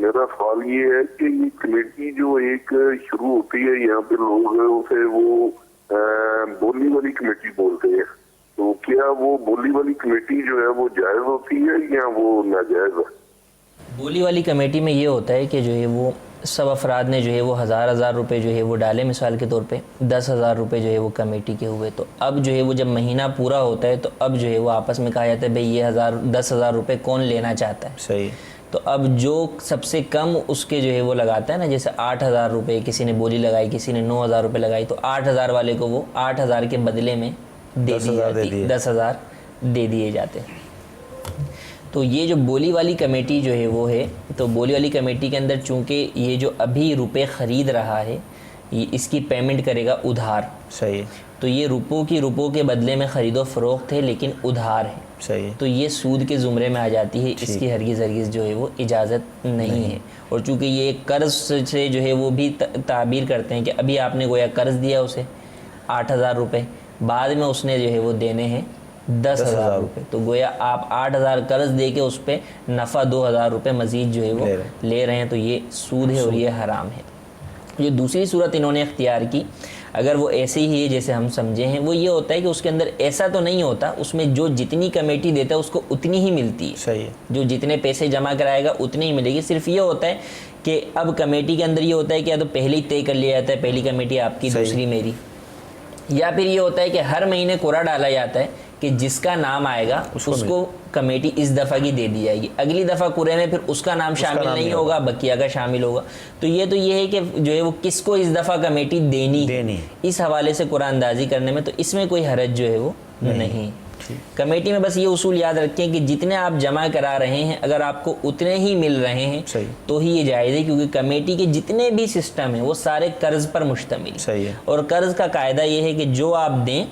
میرا سوال یہ ہے کہ یہ کمیٹی جو ایک شروع ہوتی ہے یہاں پہ لوگ اسے وہ بولی والی کمیٹی بولتے ہیں، تو کیا وہ بولی والی کمیٹی جو ہے وہ جائز ہوتی ہے یا وہ ناجائز ہے؟ بولی والی کمیٹی میں یہ ہوتا ہے کہ جو ہے وہ سب افراد نے جو ہے وہ ہزار روپے جو ہے وہ ڈالے، مثال کے طور پہ 10,000 روپے جو ہے وہ کمیٹی کے ہوئے، تو اب جو ہے وہ جب مہینہ پورا ہوتا ہے تو اب جو ہے وہ آپس میں کہا جاتا ہے بھئی یہ 10,000 روپے کون لینا چاہتا ہے. صحیح. تو اب جو سب سے کم اس کے جو ہے وہ لگاتا ہے نا، جیسے 8,000 روپے کسی نے بولی لگائی، کسی نے 9,000 روپے لگائی، تو 8,000 والے کو وہ 8,000 کے بدلے میں دے دی جاتی، 10,000 دے دیے جاتے ہیں. تو یہ جو بولی والی کمیٹی جو ہے وہ ہے، تو بولی والی کمیٹی کے اندر چونکہ یہ جو ابھی روپے خرید رہا ہے یہ اس کی پیمنٹ کرے گا ادھار. صحیح. تو یہ روپوں کے بدلے میں خرید و فروخت ہے لیکن ادھار ہے. صحیح. تو یہ سود کے زمرے میں آ جاتی ہے، اس کی ہرگز جو ہے وہ اجازت نہیں ہے. اور چونکہ یہ ایک قرض سے جو ہے وہ بھی تعبیر کرتے ہیں کہ ابھی آپ نے گویا قرض دیا اسے 8,000 روپے، بعد میں اس نے جو ہے وہ دینے ہیں 10,000 روپے، تو گویا آپ 8,000 قرض دے کے اس پہ نفع 2,000 روپے مزید جو ہے وہ لے رہے ہیں، تو یہ سود ہے اور یہ حرام ہے. جو دوسری صورت انہوں نے اختیار کی، اگر وہ ایسے ہی ہے جیسے ہم سمجھے ہیں، وہ یہ ہوتا ہے کہ اس کے اندر ایسا تو نہیں ہوتا، اس میں جو جتنی کمیٹی دیتا ہے اس کو اتنی ہی ملتی ہے. صحیح. جو جتنے پیسے جمع کرائے گا اتنی ہی ملے گی. صرف یہ ہوتا ہے کہ اب کمیٹی کے اندر یہ ہوتا ہے کہ یا تو پہلے ہی طے کر لیا جاتا ہے پہلی کمیٹی آپ کی، دوسری میری، یا پھر یہ ہوتا ہے کہ ہر مہینے کوڑا ڈالا جاتا ہے کہ جس کا نام آئے گا اس کو کمیٹی اس دفعہ کی دے دی جائے گی، اگلی دفعہ قرعے میں پھر اس کا نام شامل نہیں ہوگا، بقیہ کا شامل ہوگا. تو یہ ہے کہ جو ہے وہ کس کو اس دفعہ کمیٹی دینی اس حوالے سے قرعہ اندازی کرنے میں، تو اس میں کوئی حرج جو ہے وہ نہیں. کمیٹی میں بس یہ اصول یاد رکھیں کہ جتنے آپ جمع کرا رہے ہیں اگر آپ کو اتنے ہی مل رہے ہیں تو ہی یہ جائز ہے، کیونکہ کمیٹی کے جتنے بھی سسٹم ہیں وہ سارے قرض پر مشتمل ہیں. اور قرض کا قاعدہ یہ ہے کہ جو آپ دیں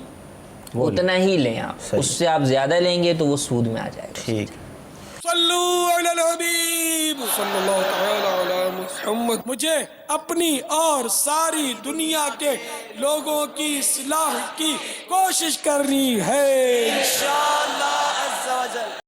اتنا ہی لیں، آپ اس سے آپ زیادہ لیں گے تو وہ سود میں آ جائے گا. ٹھیک. صلو علی الحبیب صلی اللہ تعالی علی محمد. مجھے اپنی اور ساری دنیا کے لوگوں کی اصلاح کی کوشش کرنی ہے انشاءاللہ عز و جل.